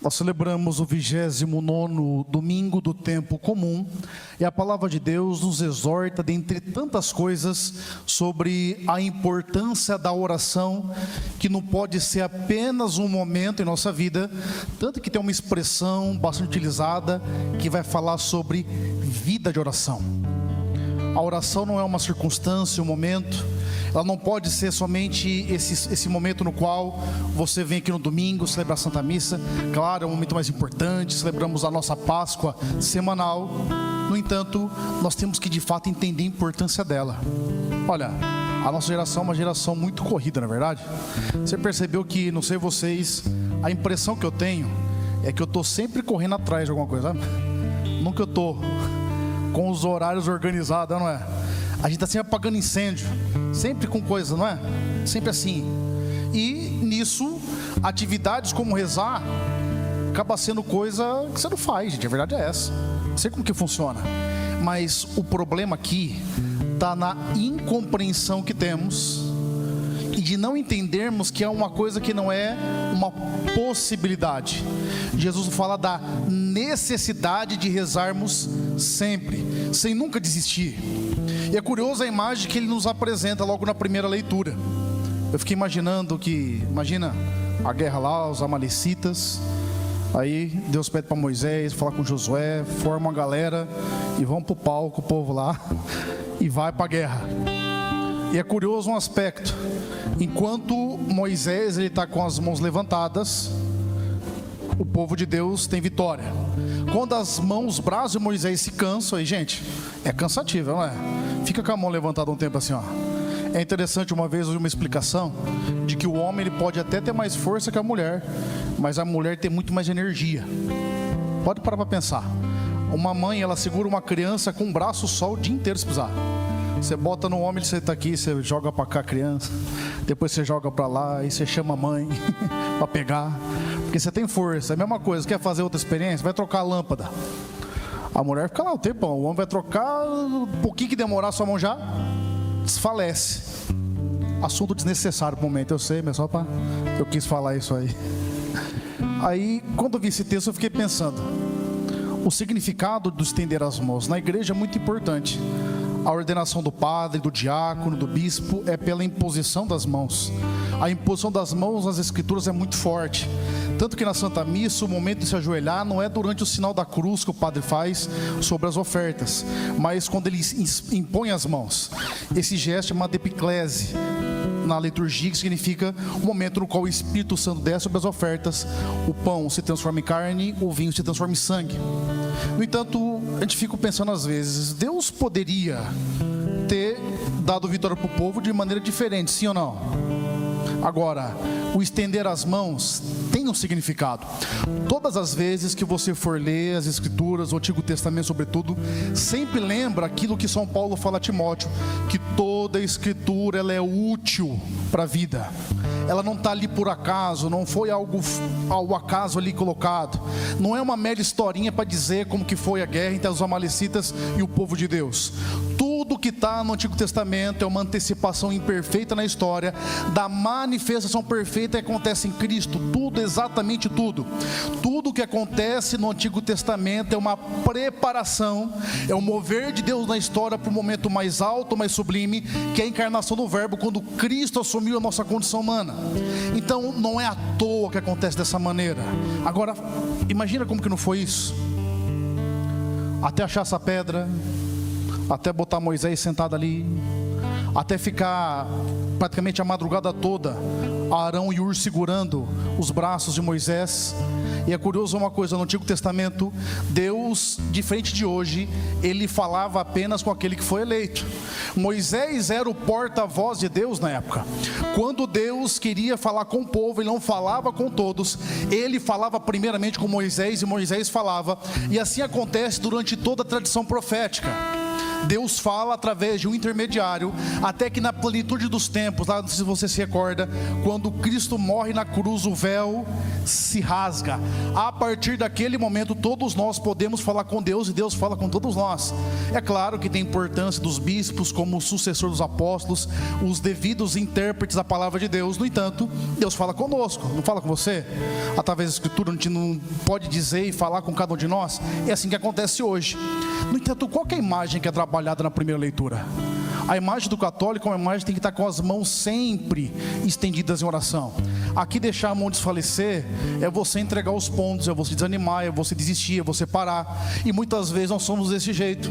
Nós celebramos o 29º domingo do tempo comum e a palavra de Deus nos exorta, dentre tantas coisas, sobre a importância da oração, que não pode ser apenas um momento em nossa vida, tanto que tem uma expressão bastante utilizada que vai falar sobre vida de oração. A oração não é uma circunstância, um momento. Ela não pode ser somente esse momento no qual você vem aqui no domingo celebrar a Santa Missa. Claro, é um momento mais importante, celebramos a nossa Páscoa semanal. No entanto, nós temos que de fato entender a importância dela. Olha, a nossa geração é uma geração muito corrida, não é verdade? Você percebeu que, não sei vocês, a impressão que eu tenho é que eu estou sempre correndo atrás de alguma coisa, sabe? Nunca eu estou com os horários organizados, não é? A gente está sempre apagando incêndio, sempre com coisa, não é? Sempre assim. E nisso, atividades como rezar acaba sendo coisa que você não faz, gente. A verdade é essa. Não sei como que funciona. Mas o problema aqui está na incompreensão que temos e de não entendermos que é uma coisa que não é uma possibilidade. Jesus fala da necessidade de rezarmos sempre, sem nunca desistir. E é curioso a imagem que ele nos apresenta logo na primeira leitura. Eu fiquei imaginando imagina a guerra lá, os amalecitas. Aí Deus pede para Moisés falar com Josué, forma uma galera e vão para o palco, o povo lá, e vai para a guerra. E é curioso um aspecto: enquanto Moisés está com as mãos levantadas, o povo de Deus tem vitória. Quando as mãos, os braços de Moisés se cansam, aí gente, é cansativo, não é? Fica com a mão levantada um tempo assim, ó. É interessante, uma vez eu vi uma explicação de que o homem ele pode até ter mais força que a mulher, mas a mulher tem muito mais energia. Pode parar para pensar. Uma mãe, ela segura uma criança com um braço só o dia inteiro se precisar. Você bota no homem, você está aqui, você joga para cá a criança, depois você joga para lá, e você chama a mãe para pegar, porque você tem força. É a mesma coisa, quer fazer outra experiência? Vai trocar a lâmpada. A mulher fica lá um tempão, o homem vai trocar, um pouquinho que demorar, sua mão já desfalece. Assunto desnecessário pro momento, eu sei, mas só para... eu quis falar isso aí. Aí, quando eu vi esse texto, eu fiquei pensando, o significado do estender as mãos na igreja é muito importante. A ordenação do padre, do diácono, do bispo é pela imposição das mãos. A imposição das mãos nas escrituras é muito forte. Tanto que na Santa Missa, o momento de se ajoelhar não é durante o sinal da cruz que o padre faz sobre as ofertas, mas quando ele impõe as mãos. Esse gesto é uma epiclese na liturgia, que significa o momento no qual o Espírito Santo desce sobre as ofertas, o pão se transforma em carne, o vinho se transforma em sangue. No entanto, a gente fica pensando às vezes, Deus poderia ter dado vitória para o povo de maneira diferente, sim ou não? Agora, o estender as mãos tem um significado. Todas as vezes que você for ler as Escrituras, o Antigo Testamento sobretudo, sempre lembra aquilo que São Paulo fala a Timóteo, que toda a Escritura ela é útil para a vida. Ela não está ali por acaso, não foi algo ao acaso ali colocado. Não é uma mera historinha para dizer como que foi a guerra entre os amalecitas e o povo de Deus. Tudo que está no Antigo Testamento é uma antecipação imperfeita na história da manifestação perfeita que acontece em Cristo. Tudo, exatamente tudo. Tudo que acontece no Antigo Testamento é uma preparação, é o mover de Deus na história para o momento mais alto, mais sublime, que é a encarnação do Verbo, quando Cristo assumiu a nossa condição humana. Então não é à toa que acontece dessa maneira. Agora, imagina como que não foi isso. Até achar essa pedra, até botar Moisés sentado ali, até ficar praticamente a madrugada toda, Arão e Hur segurando os braços de Moisés. E é curioso uma coisa, no Antigo Testamento, Deus, diferente de hoje, ele falava apenas com aquele que foi eleito. Moisés era o porta-voz de Deus na época. Quando Deus queria falar com o povo, ele não falava com todos, ele falava primeiramente com Moisés, e Moisés falava. E assim acontece durante toda a tradição profética. Deus fala através de um intermediário, até que na plenitude dos tempos, lá não sei se você se recorda, quando Cristo morre na cruz, o véu se rasga. A partir daquele momento todos nós podemos falar com Deus e Deus fala com todos nós. É claro que tem importância dos bispos como sucessor dos apóstolos, os devidos intérpretes da palavra de Deus. No entanto, Deus fala conosco, não fala com você? Através da Escritura a gente não pode dizer e falar com cada um de nós. É assim que acontece hoje. No entanto, qual que é a imagem que é trabalhada na primeira leitura? A imagem do católico é uma imagem que tem que estar com as mãos sempre estendidas em oração. Aqui deixar a mão desfalecer é você entregar os pontos, é você desanimar, é você desistir, é você parar. E muitas vezes nós somos desse jeito.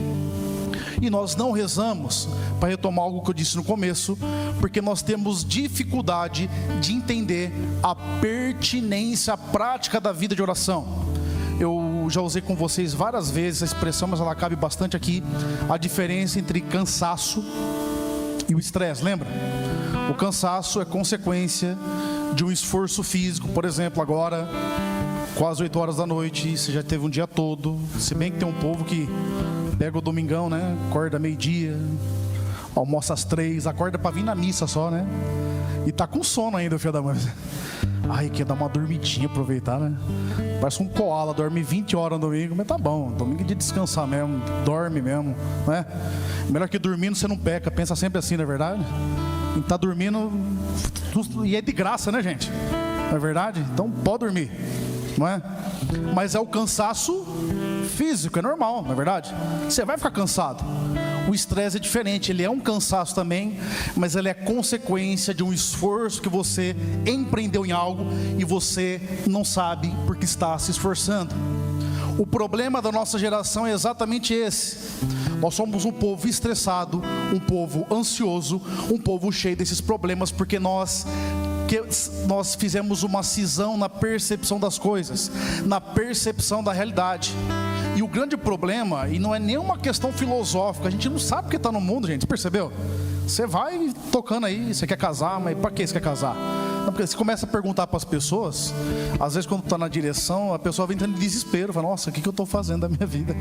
E nós não rezamos, para retomar algo que eu disse no começo, porque nós temos dificuldade de entender a pertinência prática da vida de oração. Eu já usei com vocês várias vezes a expressão, mas ela cabe bastante aqui, a diferença entre cansaço e o estresse, lembra? O cansaço é consequência de um esforço físico. Por exemplo, agora, quase 8 horas da noite, você já teve um dia todo, se bem que tem um povo que pega o domingão, né? Acorda meio-dia, almoça às 3, acorda para vir na missa só, né? E tá com sono ainda, filho da mãe. Ai, quer dar uma dormidinha, aproveitar, né? Parece um koala, dorme 20 horas no domingo, mas tá bom, domingo é de descansar mesmo, dorme mesmo, né? Melhor que dormindo você não peca, pensa sempre assim, não é verdade? E tá dormindo, e é de graça, né, gente? Não é verdade? Então pode dormir, não é? Mas é o cansaço físico, é normal, não é verdade? Você vai ficar cansado. O estresse é diferente, ele é um cansaço também, mas ele é consequência de um esforço que você empreendeu em algo e você não sabe porque está se esforçando. O problema da nossa geração é exatamente esse. Nós somos um povo estressado, um povo ansioso, um povo cheio desses problemas, porque nós fizemos uma cisão na percepção das coisas, na percepção da realidade. E o grande problema, e não é nenhuma questão filosófica, a gente não sabe o que está no mundo, gente, você percebeu? Você vai tocando aí, você quer casar, mas para que você quer casar? Não, porque você começa a perguntar para as pessoas, às vezes quando está na direção, a pessoa vem entrando em desespero, fala, nossa, o que eu estou fazendo da minha vida?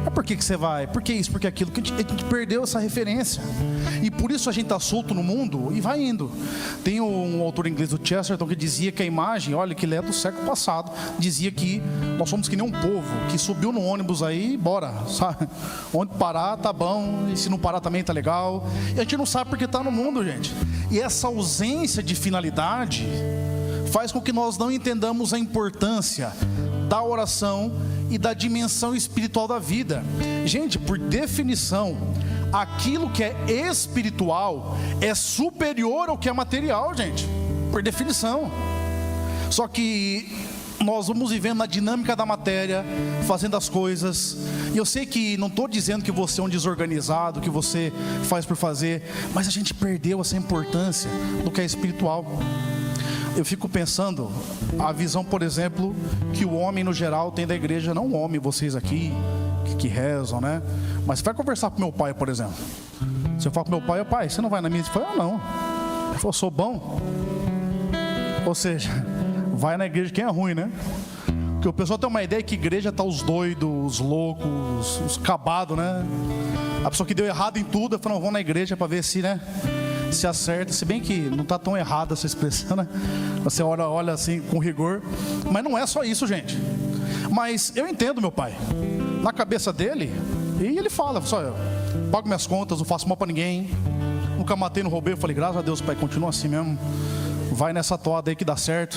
Mas por que você vai? Por que isso, por que aquilo? Porque a gente perdeu essa referência. E por isso a gente está solto no mundo e vai indo. Tem um autor inglês, o Chesterton, que dizia que a imagem, olha, que ele é do século passado, dizia que nós somos que nem um povo que subiu no ônibus aí e bora, sabe? Onde parar tá bom, e se não parar também tá legal. E a gente não sabe porque está no mundo, gente. E essa ausência de finalidade faz com que nós não entendamos a importância da oração e da dimensão espiritual da vida. Gente, por definição, aquilo que é espiritual é superior ao que é material, gente, por definição. Só que nós vamos vivendo na dinâmica da matéria, fazendo as coisas. E eu sei que não estou dizendo que você é um desorganizado, que você faz por fazer, mas a gente perdeu essa importância do que é espiritual. Eu fico pensando, a visão, por exemplo, que o homem no geral tem da igreja, não o homem, vocês aqui, que rezam, né? Mas você vai conversar com meu pai, por exemplo. Se eu falo com meu pai, pai, você não vai na missa? Ele fala, não. Ele falou, sou bom. Ou seja, vai na igreja quem é ruim, né? Porque o pessoal tem uma ideia que a igreja tá os doidos, os loucos, os cabados, né? A pessoa que deu errado em tudo, falou, vamos na igreja para ver se, né? Se acerta, se bem que não está tão errada essa expressão, né? Você olha assim com rigor, mas não é só isso, gente. Mas eu entendo meu pai, na cabeça dele, e ele fala, só eu pago minhas contas, não faço mal para ninguém, nunca matei, não roubei. Eu falei, graças a Deus, pai, continua assim mesmo, vai nessa toada aí que dá certo.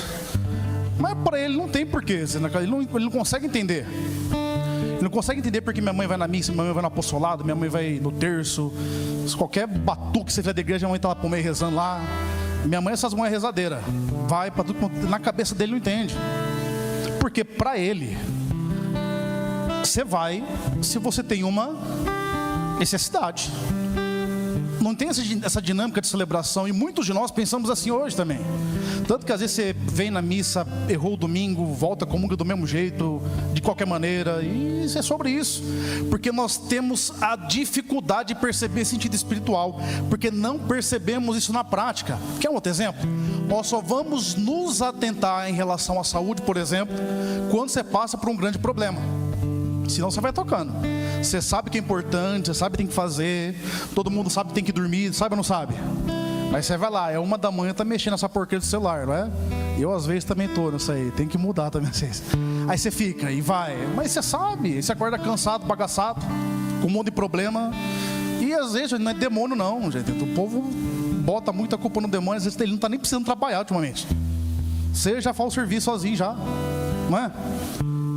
Mas para ele não tem porquê, ele não consegue entender. Ele não consegue entender porque minha mãe vai na missa, minha mãe vai no apostolado, minha mãe vai no terço. Qualquer batuque que você fizer da igreja, minha mãe está lá por meio rezando lá. Minha mãe, essas mães rezadeiras, vai para tudo, na cabeça dele não entende. Porque para ele, você vai se você tem uma necessidade. Não tem essa dinâmica de celebração. E muitos de nós pensamos assim hoje também. Tanto que às vezes você vem na missa, errou o domingo, volta, comunga do mesmo jeito, de qualquer maneira. E isso é sobre isso. Porque nós temos a dificuldade de perceber sentido espiritual. Porque não percebemos isso na prática. Quer um outro exemplo? Nós só vamos nos atentar em relação à saúde, por exemplo, quando você passa por um grande problema. Senão você vai tocando. Você sabe que é importante, você sabe que tem que fazer, todo mundo sabe que tem que dormir, sabe ou não sabe? Aí você vai lá, é 1 da manhã, tá mexendo nessa porcaria do celular, não é? Eu às vezes também tô nisso aí, tem que mudar também vocês. Aí você fica e vai, mas você sabe, você acorda cansado, bagaçado, com um monte de problema. E às vezes não é demônio não, gente. O povo bota muita culpa no demônio, às vezes ele não está nem precisando trabalhar ultimamente. Você já faz o serviço sozinho já, não é?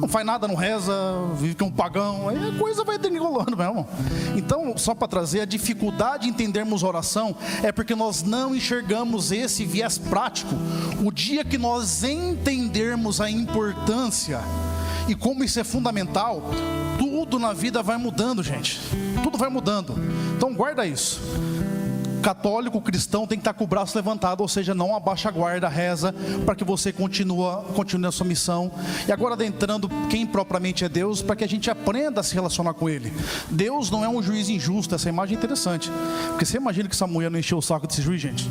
Não faz nada, não reza, vive com um pagão, aí a coisa vai degringolando mesmo. Então, só para trazer, a dificuldade de entendermos oração é porque nós não enxergamos esse viés prático. O dia que nós entendermos a importância e como isso é fundamental, tudo na vida vai mudando, gente. Tudo vai mudando. Então guarda isso. Católico, cristão tem que estar com o braço levantado, ou seja, não abaixa a guarda, reza para que você continue a sua missão. E agora adentrando quem propriamente é Deus, para que a gente aprenda a se relacionar com Ele. Deus não é um juiz injusto. Essa imagem é interessante, porque você imagina que essa mulher não encheu o saco desse juiz, gente.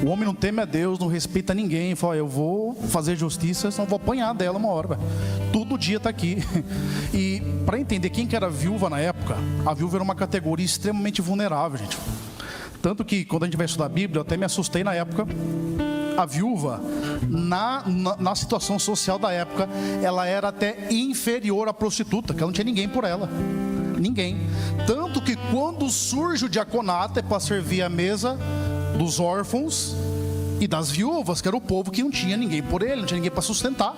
O homem não teme a Deus, não respeita ninguém, fala, eu vou fazer justiça, senão vou apanhar dela uma hora. Todo dia está aqui. E para entender quem que era viúva na época, a viúva era uma categoria extremamente vulnerável, gente. Tanto que quando a gente vai estudar a Bíblia, eu até me assustei na época. A viúva, na situação social da época, ela era até inferior à prostituta, que ela não tinha ninguém por ela. Ninguém. Tanto que quando surge o diaconato, é para servir a mesa dos órfãos e das viúvas, que era o povo que não tinha ninguém por ele, não tinha ninguém para sustentar.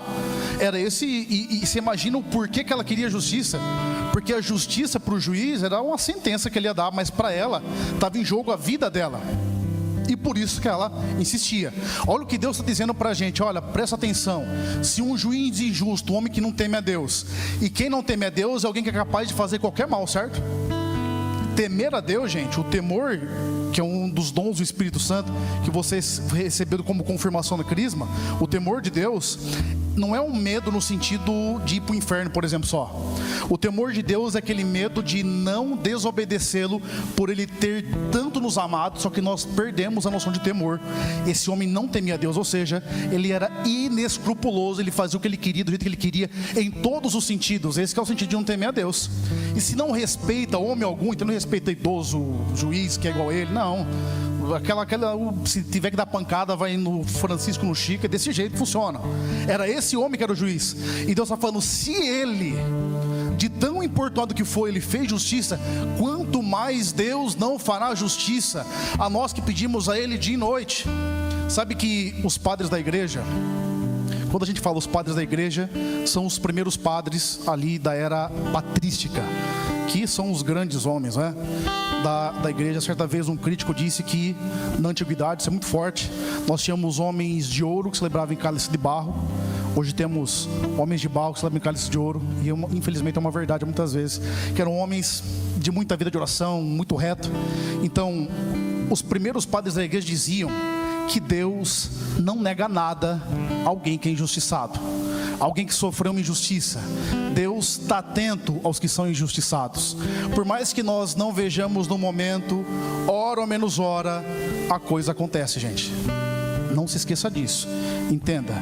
Era esse, e você imagina o porquê que ela queria justiça. Porque a justiça para o juiz era uma sentença que ele ia dar, mas para ela estava em jogo a vida dela. E por isso que ela insistia. Olha o que Deus está dizendo para a gente. Olha, presta atenção. Se um juiz injusto, um homem que não teme a Deus, e quem não teme a Deus é alguém que é capaz de fazer qualquer mal, certo? Temer a Deus, gente, o temor, que é um dos dons do Espírito Santo, que vocês receberam como confirmação no crisma, o temor de Deus não é um medo no sentido de ir para o inferno, por exemplo, só. O temor de Deus é aquele medo de não desobedecê-lo por Ele ter tanto nos amado, só que nós perdemos a noção de temor. Esse homem não temia a Deus, ou seja, ele era inescrupuloso, ele fazia o que ele queria, do jeito que ele queria, em todos os sentidos. Esse que é o sentido de não temer a Deus. E se não respeita homem algum, então não respeita idoso, juiz que é igual a ele, não. Se tiver que dar pancada, vai no Francisco, no Chico, é desse jeito que funciona. Era esse homem que era o juiz. E Deus está falando, se ele, de tão importuado que foi, ele fez justiça, quanto mais Deus não fará justiça a nós que pedimos a Ele dia e noite. Sabe que os padres da igreja, quando a gente fala os padres da igreja, são os primeiros padres ali da era patrística, que são os grandes homens, né? Da igreja. Certa vez um crítico disse que na antiguidade, isso é muito forte, nós tínhamos homens de ouro que celebravam em cálice de barro. Hoje temos homens de barro que celebram em cálice de ouro. E infelizmente é uma verdade muitas vezes, que eram homens de muita vida de oração, muito reto. Então os primeiros padres da igreja diziam que Deus não nega nada a alguém que é injustiçado, alguém que sofreu uma injustiça. Deus está atento aos que são injustiçados. Por mais que nós não vejamos no momento, hora ou menos hora, a coisa acontece, gente. Não se esqueça disso. Entenda,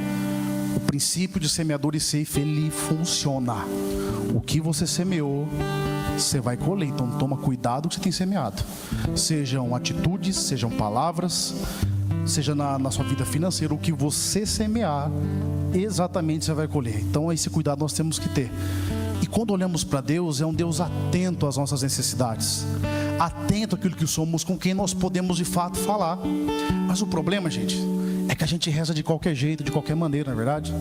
o princípio de semeador e ceifa, ele funciona. O que você semeou, você vai colher. Então toma cuidado com o que você tem semeado. Sejam atitudes, sejam palavras, seja na sua vida financeira, o que você semear, exatamente você vai colher. Então esse cuidado nós temos que ter. E quando olhamos para Deus, é um Deus atento às nossas necessidades, atento àquilo que somos, com quem nós podemos de fato falar. Mas o problema, gente, é que a gente reza de qualquer jeito, de qualquer maneira, não é verdade?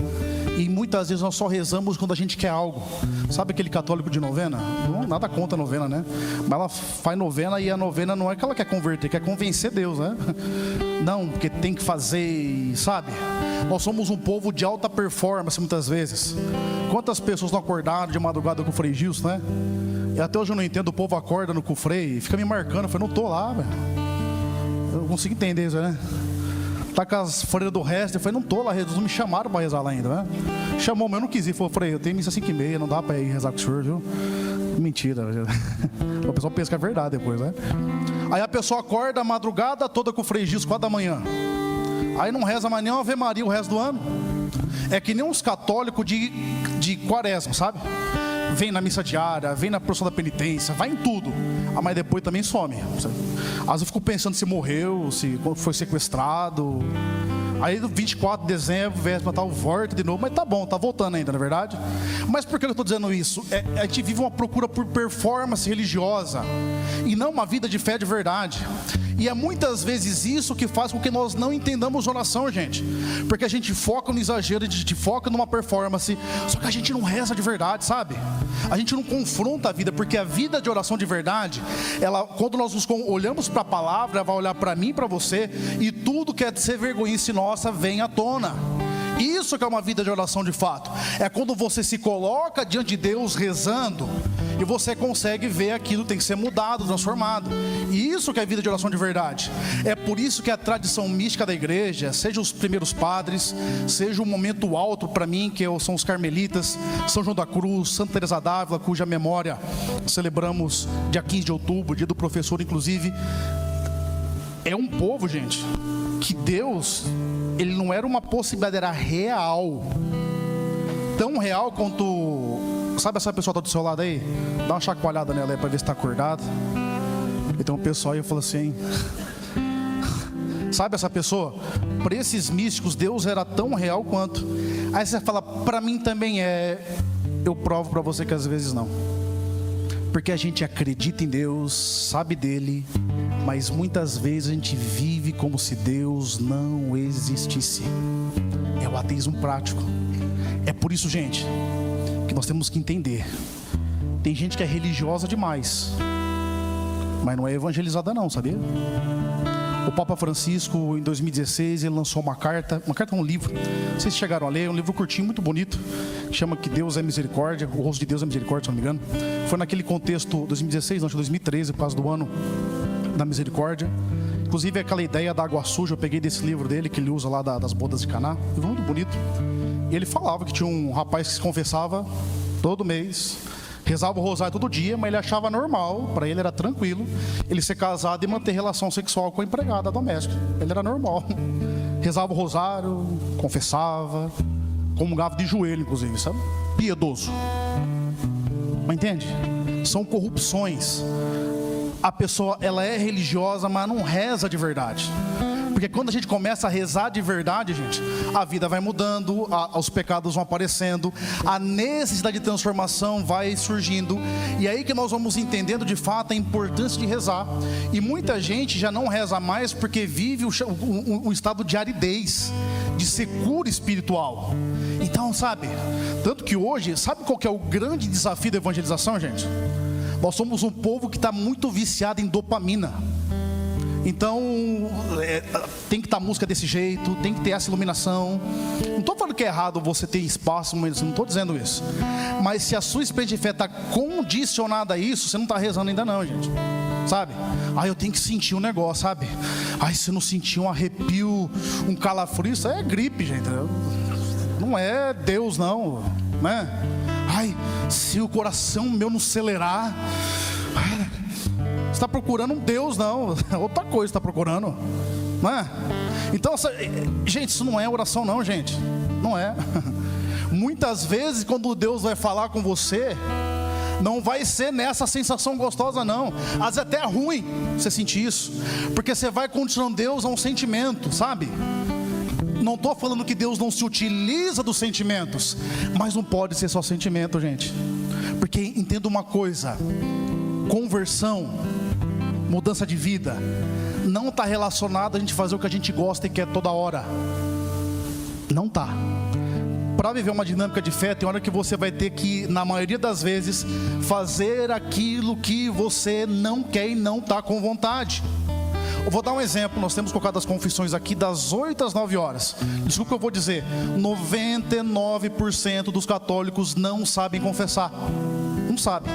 E muitas vezes nós só rezamos quando a gente quer algo. Sabe aquele católico de novena? Não, nada contra a novena, né? Mas ela faz novena e a novena não é que ela quer converter, quer convencer Deus, né? Não, porque tem que fazer, sabe? Nós somos um povo de alta performance muitas vezes. Quantas pessoas não acordaram de madrugada com o Frei Gilson, né? E até hoje eu não entendo, o povo acorda no Frei e fica me marcando. Eu falei, não tô lá, velho. Eu não consigo entender isso, né? Tá com as freiras do resto. Eu falei, não tô lá, eles não me chamaram para rezar lá ainda, né? Chamou, mas eu não quis ir. Falei, Frei, eu tenho missa 5h30, não dá para ir rezar com o senhor, viu? Mentira. O pessoal pensa que é verdade depois, né? Aí a pessoa acorda a madrugada toda com o Frei Gilson, 4 da manhã. Aí não reza mais nem uma Ave Maria o resto do ano. É que nem uns católicos de quaresma, sabe? vem na missa diária, vem na procissão da penitência, vai em tudo, mas depois também some. Às vezes eu fico pensando se morreu, se foi sequestrado. Aí no 24 de dezembro, véspera de Natal, volta de novo. Mas tá bom, tá voltando ainda, não é verdade? Mas por que eu estou dizendo isso? A gente vive uma procura por performance religiosa e não uma vida de fé de verdade. E é muitas vezes isso que faz com que nós não entendamos oração, gente. Porque a gente foca no exagero, a gente foca numa performance, só que a gente não reza de verdade, sabe? A gente não confronta a vida, porque a vida de oração de verdade, quando nós olhamos para a palavra, ela vai olhar para mim e para você, e tudo que é de ser vergonhice nossa vem à tona. Isso que é uma vida de oração de fato. É quando você se coloca diante de Deus rezando e você consegue ver aquilo que tem que ser mudado, transformado. E isso que é a vida de oração de verdade. É por isso que a tradição mística da igreja, seja os primeiros padres, seja o momento alto para mim, que são os carmelitas, São João da Cruz, Santa Teresa d'Ávila, cuja memória celebramos dia 15 de outubro, dia do professor inclusive. É um povo, gente, que Deus, ele não era uma possibilidade, era real. Tão real quanto... Sabe essa pessoa que está do seu lado aí? Dá uma chacoalhada nela aí para ver se está acordada. E tem um pessoal aí que fala assim... Sabe essa pessoa? Para esses místicos, Deus era tão real quanto. Aí você fala, para mim também é... Eu provo para você que às vezes não. Porque a gente acredita em Deus, sabe dele, mas muitas vezes a gente vive como se Deus não existisse. É o ateísmo prático. É por isso, gente, que nós temos que entender. Tem gente que é religiosa demais, mas não é evangelizada não, sabia? O Papa Francisco, em 2016, ele lançou uma carta, um livro. Vocês chegaram a ler, um livro curtinho, muito bonito, que chama Que Deus é Misericórdia, o rosto de Deus é misericórdia, se não me engano. Foi naquele contexto, 2016, não, acho que 2013, por causa do ano da misericórdia. Inclusive aquela ideia da água suja, eu peguei desse livro dele, que ele usa lá das bodas de Caná, um livro muito bonito. E ele falava que tinha um rapaz que se confessava todo mês, rezava o rosário todo dia, mas ele achava normal, para ele era tranquilo, ele ser casado e manter relação sexual com a empregada doméstica. Ele era normal. Rezava o rosário, confessava, comungava de joelho, inclusive, sabe? Piedoso. Mas entende? São corrupções. A pessoa, ela é religiosa, mas não reza de verdade. Porque quando a gente começa a rezar de verdade, gente, a vida vai mudando, os pecados vão aparecendo, a necessidade de transformação vai surgindo. E aí que nós vamos entendendo de fato a importância de rezar. E muita gente já não reza mais porque vive um estado de aridez, de secura espiritual. Então, sabe, tanto que hoje, sabe qual que é o grande desafio da evangelização, gente? Nós somos um povo que está muito viciado em dopamina. Então, tem que estar música desse jeito, tem que ter essa iluminação. Não estou falando que é errado você ter espaço, mas não estou dizendo isso. Mas se a sua experiência de fé está condicionada a isso, você não está rezando ainda não, gente. Sabe? Eu tenho que sentir um negócio, sabe? Se não sentir um arrepio, um calafrio, isso é gripe, gente. Não é Deus não, né? Se o coração meu não acelerar... Você está procurando um Deus, não. Outra coisa está procurando, não é? Então, gente, isso não é oração não, gente. Não é. Muitas vezes quando Deus vai falar com você, não vai ser nessa sensação gostosa não. Às vezes até é ruim você sentir isso, porque você vai condicionando Deus a um sentimento, sabe? Não estou falando que Deus não se utiliza dos sentimentos, mas não pode ser só sentimento, gente. Porque entenda uma coisa: conversão, mudança de vida, não está relacionado a gente fazer o que a gente gosta e quer toda hora. Não está. Para viver uma dinâmica de fé, tem hora que você vai ter que, na maioria das vezes, fazer aquilo que você não quer e não está com vontade. Eu vou dar um exemplo. Nós temos colocado as confissões aqui das 8 às 9 horas. Desculpa o que eu vou dizer: 99% dos católicos não sabem confessar. Não sabem.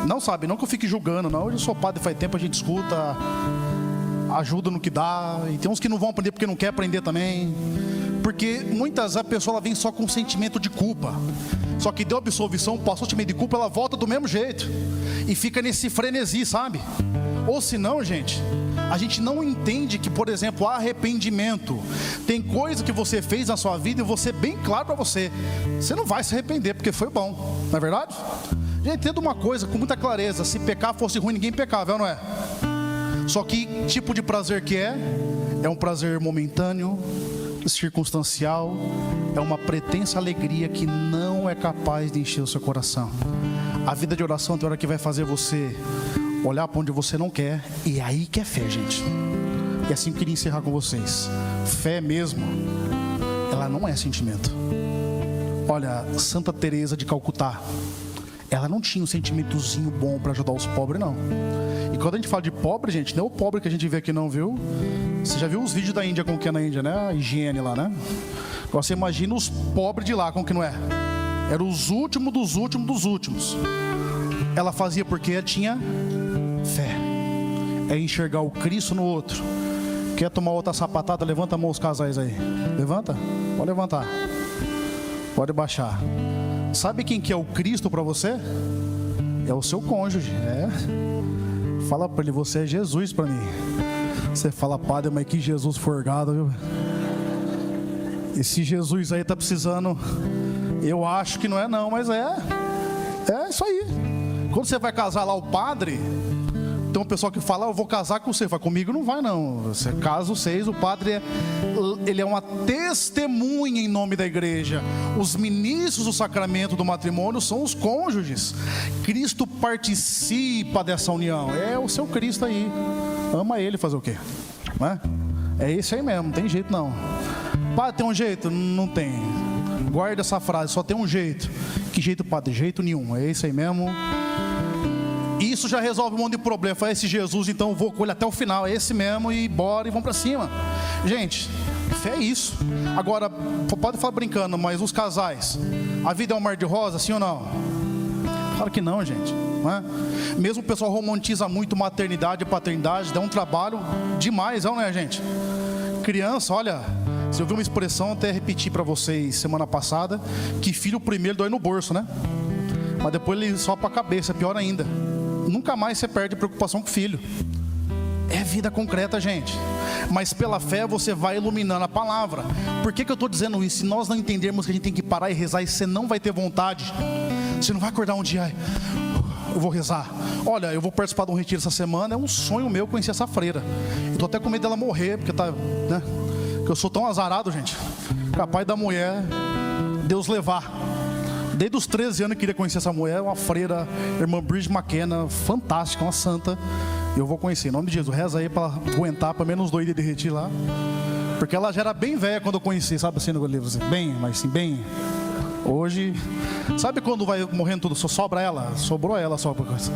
Não sabe, não que eu fique julgando, não. Hoje eu sou padre faz tempo, a gente escuta, ajuda no que dá. E tem uns que não vão aprender porque não quer aprender também. Porque muitas vezes a pessoa ela vem só com um sentimento de culpa. Só que deu absolvição, passou o sentimento de culpa, ela volta do mesmo jeito. E fica nesse frenesi, sabe? Ou se não, gente, A gente não entende que, por exemplo, arrependimento. Tem coisa que você fez na sua vida e você bem claro para você, você não vai se arrepender porque foi bom, não é verdade? Gente, entenda uma coisa com muita clareza: se pecar fosse ruim, ninguém pecava, não é? Só que tipo de prazer que é um prazer momentâneo, circunstancial, é uma pretensa alegria que não é capaz de encher o seu coração. A vida de oração tem hora que vai fazer você olhar para onde você não quer, e é aí que é fé, gente. E assim eu queria encerrar com vocês. Fé mesmo, ela não é sentimento. Olha, Santa Teresa de Calcutá, ela não tinha um sentimentozinho bom para ajudar os pobres, não. E quando a gente fala de pobre, gente, não é o pobre que a gente vê aqui não, viu? Você já viu os vídeos da Índia, como que é na Índia, né? A higiene lá, né? Agora você imagina os pobres de lá, como que não é? Eram os últimos dos últimos dos últimos. Ela fazia porque ela tinha fé. É enxergar o Cristo no outro. Quer tomar outra sapatada? Levanta a mão os casais aí. Levanta? Pode levantar. Pode baixar. Sabe quem que é o Cristo para você? É o seu cônjuge. Fala para ele: você é Jesus para mim. Você fala: padre, mas que Jesus forgado, viu? Esse Jesus aí tá precisando. Eu acho que não é não, mas é isso aí. Quando você vai casar lá, o padre, tem um pessoal que fala: eu vou casar com você. Fala: comigo não vai não. Você casa vocês, o padre ele é uma testemunha em nome da igreja. Os ministros do sacramento do matrimônio são os cônjuges. Cristo participa dessa união. É o seu Cristo aí. Ama ele, fazer o quê? Não é? É esse aí mesmo, não tem jeito não. Padre, tem um jeito? Não tem. Guarda essa frase: só tem um jeito. Que jeito, padre? Jeito nenhum. É esse aí mesmo. Isso já resolve um monte de problema. Fala: esse Jesus, então eu vou com ele até o final. É esse mesmo, e bora, e vamos pra cima. Gente, fé é isso. Agora, pode falar brincando, mas os casais, a vida é um mar de rosa, sim ou não? Claro que não, gente, não é? Mesmo o pessoal romantiza muito maternidade e paternidade, dá um trabalho demais, não é, gente? Criança, olha, você ouviu uma expressão, até repeti para vocês semana passada, que filho primeiro dói no bolso, né? Mas depois ele sopa a cabeça, pior ainda. Nunca mais você perde preocupação com o filho. É vida concreta, gente. Mas pela fé você vai iluminando a palavra. Por que eu estou dizendo isso? Se nós não entendermos que a gente tem que parar e rezar, e você não vai ter vontade. Você não vai acordar um dia: eu vou rezar. Olha, eu vou participar de um retiro essa semana. É um sonho meu conhecer essa freira. Eu estou até com medo dela morrer, porque tá, né? Porque eu sou tão azarado, gente. Capaz da mulher Deus levar. Desde os 13 anos eu queria conhecer essa mulher. Uma freira, irmã Bridget McKenna, fantástica, uma santa. Eu vou conhecer, em nome de Jesus. Reza aí para aguentar pelo menos 2 dias de retiro lá. Porque ela já era bem velha quando eu conheci, sabe assim, no livro, assim, bem, mas assim, bem. Hoje, sabe quando vai morrendo tudo, só sobra ela? Sobrou ela só por coisa.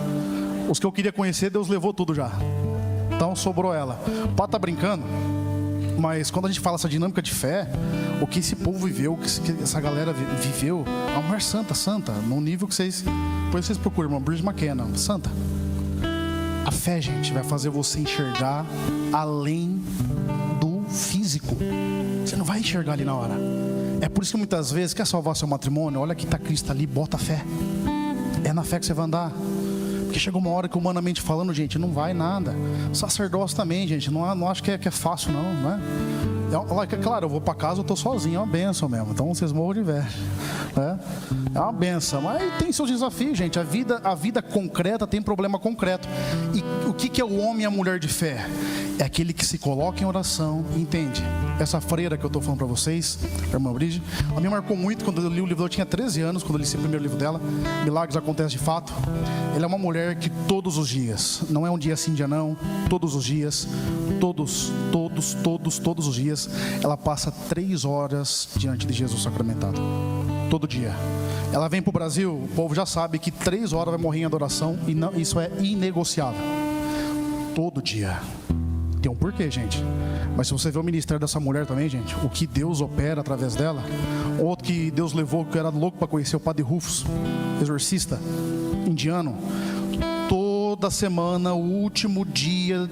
Os que eu queria conhecer, Deus levou tudo já. Então sobrou ela. O Pato tá brincando, mas quando a gente fala essa dinâmica de fé, o que esse povo viveu, o que essa galera viveu, a mulher santa, num nível que vocês, depois vocês procuram, irmão Bridget McKenna, santa. A fé, gente, vai fazer você enxergar além do físico. Você não vai enxergar ali na hora. É por isso que muitas vezes, quer salvar seu matrimônio, olha que está Cristo ali, bota fé. É na fé que você vai andar. Porque chega uma hora que, humanamente falando, gente, não vai nada. Sacerdócio também, gente, não acho que é fácil não, né? Claro, eu vou para casa, eu estou sozinho, é uma benção mesmo. Então vocês morram de inveja, né? É uma benção, mas tem seus desafios, gente. A vida concreta tem problema concreto. E o que é o homem e a mulher de fé? É aquele que se coloca em oração e entende. Essa freira que eu estou falando para vocês, a irmã Bridget, a me marcou muito quando eu li o livro. Eu tinha 13 anos quando eu li esse primeiro livro dela, Milagres Acontecem de Fato. Ela é uma mulher que todos os dias, não é um dia sim, dia não, todos os dias, todos os dias, ela passa 3 horas diante de Jesus sacramentado. Todo dia. Ela vem para o Brasil, o povo já sabe que 3 horas vai morrer em adoração, e não, isso é inegociável. Todo dia. Tem um porquê, gente. Mas se você vê o ministério dessa mulher também, gente, o que Deus opera através dela. Outro que Deus levou, que eu era louco para conhecer, o Padre Rufus, exorcista indiano. Toda semana, o último dia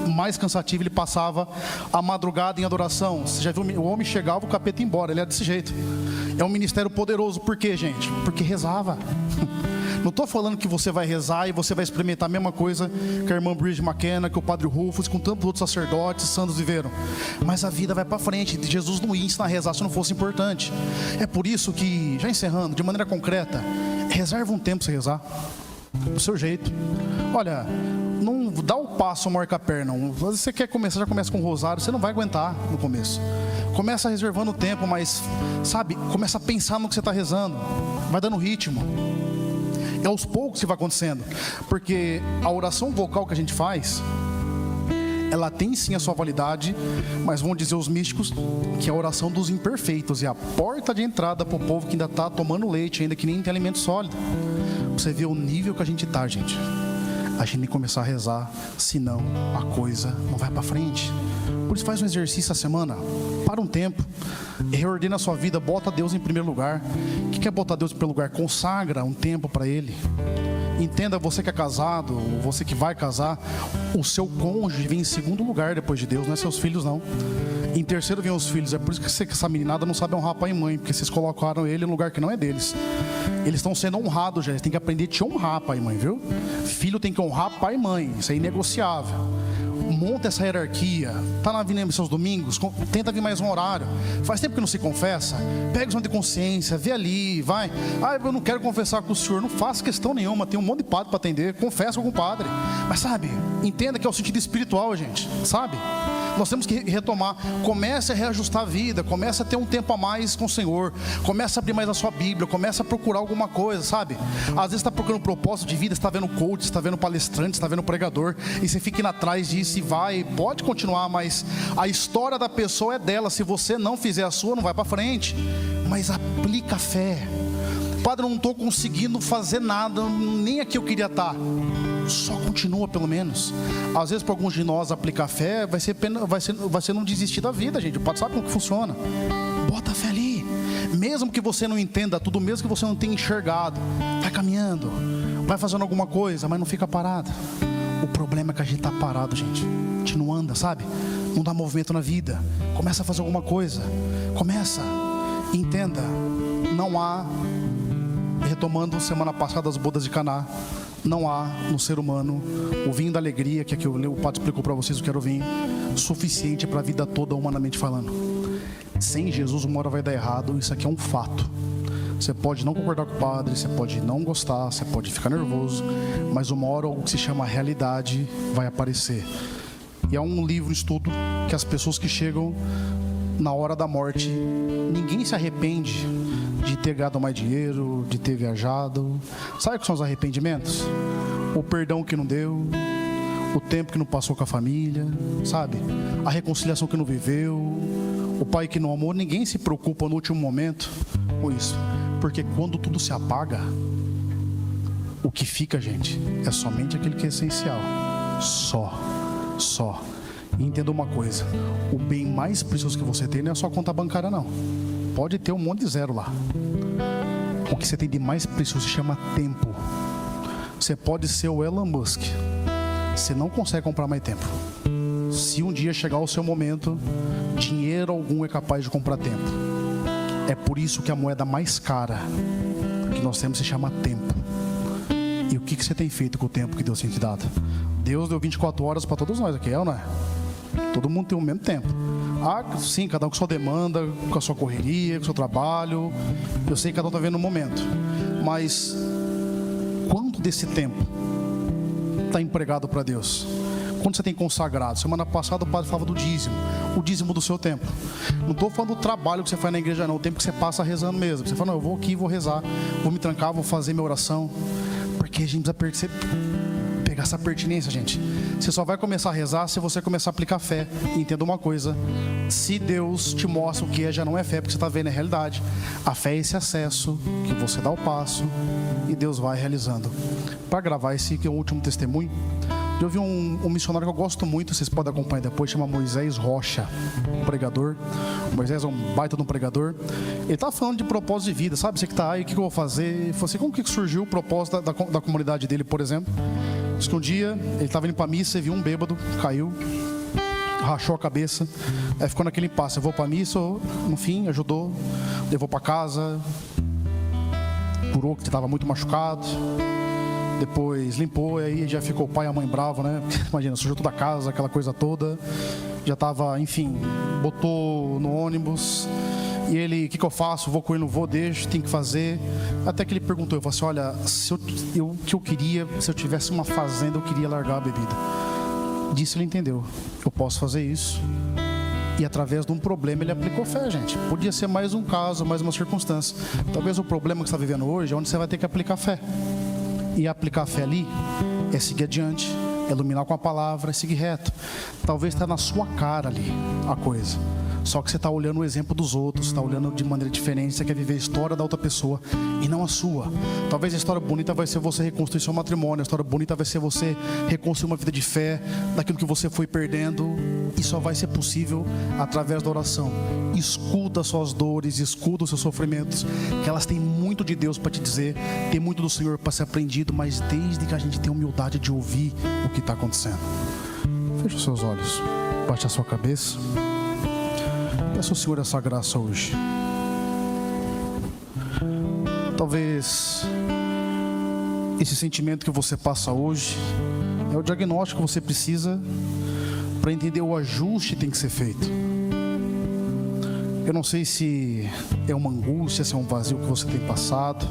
mais cansativo, ele passava a madrugada em adoração. Você já viu? O homem chegava, o capeta ia embora. Ele era desse jeito. É um ministério poderoso. Por quê, gente? Porque rezava. Não estou falando que você vai rezar e você vai experimentar a mesma coisa que a irmã Bridget McKenna, que o Padre Rufus, com tantos outros sacerdotes santos viveram. Mas a vida vai para frente. Jesus não ia ensinar a rezar se não fosse importante. É por isso que, já encerrando, de maneira concreta, reserva um tempo para você rezar, do seu jeito. Olha, não dá o passo marca a perna. Às vezes você quer começar, já começa com o rosário, você não vai aguentar no começo. Começa reservando o tempo, mas, sabe, começa a pensar no que você está rezando. Vai dando ritmo. É aos poucos que vai acontecendo. Porque a oração vocal que a gente faz, ela tem sim a sua validade, mas vão dizer os místicos que é a oração dos imperfeitos. É a porta de entrada para o povo que ainda está tomando leite, ainda que nem tem alimento sólido. Você vê o nível que a gente está, gente. A gente tem que começar a rezar, senão a coisa não vai para frente. Por isso faz um exercício a semana, para um tempo, reordena a sua vida, bota Deus em primeiro lugar. O que é botar Deus em primeiro lugar? Consagra um tempo para Ele. Entenda, você que é casado, você que vai casar, o seu cônjuge vem em segundo lugar depois de Deus, não é seus filhos não. Em terceiro vem os filhos. É por isso que essa meninada não sabe honrar pai e mãe, porque vocês colocaram ele em um lugar que não é deles. Eles estão sendo honrados já, eles têm que aprender a te honrar, pai e mãe, viu? Filho tem que honrar pai e mãe, isso é inegociável. Monta essa hierarquia. Está na vindo seus domingos, tenta vir mais um horário. Faz tempo que não se confessa, pega o exame de consciência, vê ali, vai. Eu não quero confessar com o senhor. Não faça questão nenhuma, tem um monte de padre para atender. Confessa com o padre. Mas sabe, entenda que é o sentido espiritual, gente, sabe? Nós temos que retomar. Comece a reajustar a vida, comece a ter um tempo a mais com o Senhor, comece a abrir mais a sua Bíblia, comece a procurar alguma coisa, sabe? Às vezes está procurando um propósito de vida, você está vendo coach, você está vendo palestrante, você está vendo pregador, e você fica indo atrás disso e vai, pode continuar, mas a história da pessoa é dela. Se você não fizer a sua, não vai para frente. Mas aplica a fé. Padre, eu não estou conseguindo fazer nada, nem aqui eu queria estar. Só continua pelo menos. Às vezes para alguns de nós aplicar fé vai ser não desistir da vida, gente. O padre sabe como que funciona. Bota a fé ali. Mesmo que você não entenda tudo, mesmo que você não tenha enxergado, vai caminhando, vai fazendo alguma coisa, mas não fica parado. O problema é que a gente está parado, gente. A gente não anda, sabe? Não dá movimento na vida. Começa a fazer alguma coisa. Começa. Entenda, não há, retomando semana passada as bodas de Caná, não há no ser humano o vinho da alegria, que aqui o padre explicou para vocês o que era o vinho, suficiente para a vida toda, humanamente falando. Sem Jesus uma hora vai dar errado, isso aqui é um fato. Você pode não concordar com o padre, você pode não gostar, você pode ficar nervoso, mas uma hora algo que se chama realidade vai aparecer. E é um livro, estudo, que as pessoas que chegam na hora da morte, ninguém se arrepende de ter ganhado mais dinheiro, de ter viajado. Sabe o que são os arrependimentos? O perdão que não deu, o tempo que não passou com a família, sabe? A reconciliação que não viveu, o pai que não amou. Ninguém se preocupa no último momento com isso, porque quando tudo se apaga, o que fica, gente, é somente aquele que é essencial. Só. E entenda uma coisa, o bem mais precioso que você tem não é só a conta bancária, não. Pode ter um monte de zero lá. O que você tem de mais precioso se chama tempo. Você pode ser o Elon Musk, você não consegue comprar mais tempo. Se um dia chegar o seu momento, dinheiro algum é capaz de comprar tempo. É por isso que a moeda mais cara que nós temos se chama tempo. E o que você tem feito com o tempo que Deus tem te dado? Deus deu 24 horas para todos nós aqui, é ou não é? Todo mundo tem o mesmo tempo. Sim, cada um com sua demanda, com a sua correria, com o seu trabalho. Eu sei que cada um está vendo um momento. Mas quanto desse tempo está empregado para Deus? Quando você tem consagrado? Semana passada o padre falava do dízimo. O dízimo do seu tempo. Não estou falando do trabalho que você faz na igreja, não. O tempo que você passa rezando mesmo. Você fala, não, eu vou aqui, vou rezar, vou me trancar, vou fazer minha oração. Porque a gente precisa pegar essa pertinência, gente. Você só vai começar a rezar se você começar a aplicar fé. E entenda uma coisa, se Deus te mostra o que é, já não é fé, porque você está vendo a realidade. A fé é esse acesso que você dá o passo e Deus vai realizando. Para gravar esse que é o último testemunho, eu vi um missionário que eu gosto muito, vocês podem acompanhar depois, chama Moisés Rocha, um pregador. O Moisés é um baita de um pregador. Ele está falando de propósito de vida, sabe? Você que está aí, o que eu vou fazer? Ele falou assim, como que surgiu o propósito da comunidade dele, por exemplo? Diz que um dia ele estava indo para a missa e viu um bêbado, caiu, rachou a cabeça, aí ficou naquele impasse, eu vou para a missa, no fim ajudou, levou para casa, curou que estava muito machucado. depois limpou, e aí já ficou o pai e a mãe bravo, né? Imagina, sujou toda a casa, aquela coisa toda. Já estava, enfim, botou no ônibus. E ele, o que eu faço? Vou com ele, não vou, deixo, tem que fazer. Até que ele perguntou, eu falei assim, olha, o que eu queria, se eu tivesse uma fazenda, eu queria largar a bebida. Disso ele entendeu, eu posso fazer isso. E através de um problema ele aplicou fé, gente. Podia ser mais um caso, mais uma circunstância. Talvez o problema que você está vivendo hoje é onde você vai ter que aplicar fé. E aplicar fé ali é seguir adiante, é iluminar com a palavra, é seguir reto. Talvez está na sua cara ali a coisa. Só que você está olhando o exemplo dos outros, está olhando de maneira diferente, você quer viver a história da outra pessoa e não a sua. Talvez a história bonita vai ser você reconstruir seu matrimônio, a história bonita vai ser você reconstruir uma vida de fé daquilo que você foi perdendo, e só vai ser possível através da oração. Escuta suas dores, escuta os seus sofrimentos, que elas têm muito de Deus para te dizer, tem muito do Senhor para ser aprendido, mas desde que a gente tenha humildade de ouvir o que está acontecendo. Feche os seus olhos, baixe a sua cabeça. Peço ao Senhor essa graça hoje. Talvez esse sentimento que você passa hoje é o diagnóstico que você precisa para entender o ajuste que tem que ser feito. Eu não sei se é uma angústia, se é um vazio que você tem passado.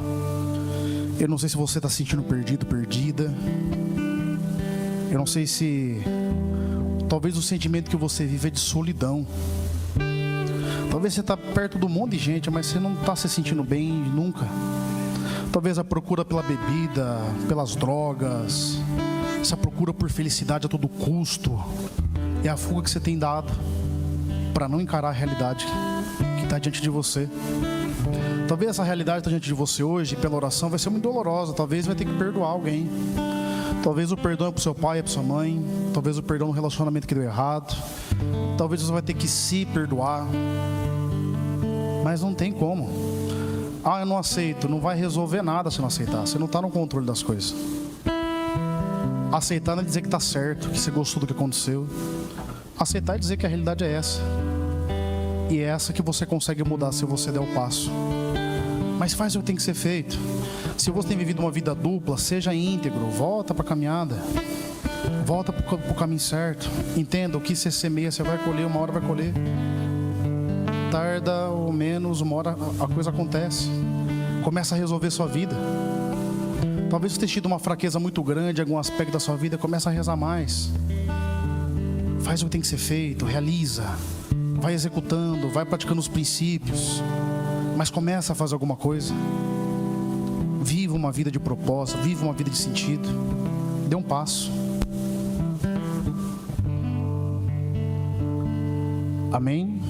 Eu não sei se você está se sentindo perdido, perdida. Eu não sei se talvez o sentimento que você vive é de solidão. Talvez você está perto de um monte de gente, mas você não está se sentindo bem nunca. Talvez a procura pela bebida, pelas drogas, essa procura por felicidade a todo custo, é a fuga que você tem dado para não encarar a realidade que está diante de você. Talvez essa realidade que está diante de você hoje, pela oração, vai ser muito dolorosa. Talvez vai ter que perdoar alguém. Talvez o perdão é para o seu pai, é para sua mãe. Talvez o perdão no relacionamento que deu errado. Talvez você vai ter que se perdoar. Mas não tem como. Eu não aceito. Não vai resolver nada se não aceitar. Você não está no controle das coisas. Aceitar não é dizer que está certo, que você gostou do que aconteceu. Aceitar é dizer que a realidade é essa. E é essa que você consegue mudar se você der o passo. Mas faz o que tem que ser feito. Se você tem vivido uma vida dupla, seja íntegro. Volta para a caminhada. Volta para o caminho certo. Entenda, o que você semeia, você vai colher, uma hora vai colher. Tarda ou menos, uma hora a coisa acontece. Começa a resolver sua vida. Talvez você tenha tido uma fraqueza muito grande em algum aspecto da sua vida. Começa a rezar mais. Faz o que tem que ser feito, realiza. Vai executando, vai praticando os princípios. Mas começa a fazer alguma coisa. Viva uma vida de propósito, viva uma vida de sentido. Dê um passo. Amém?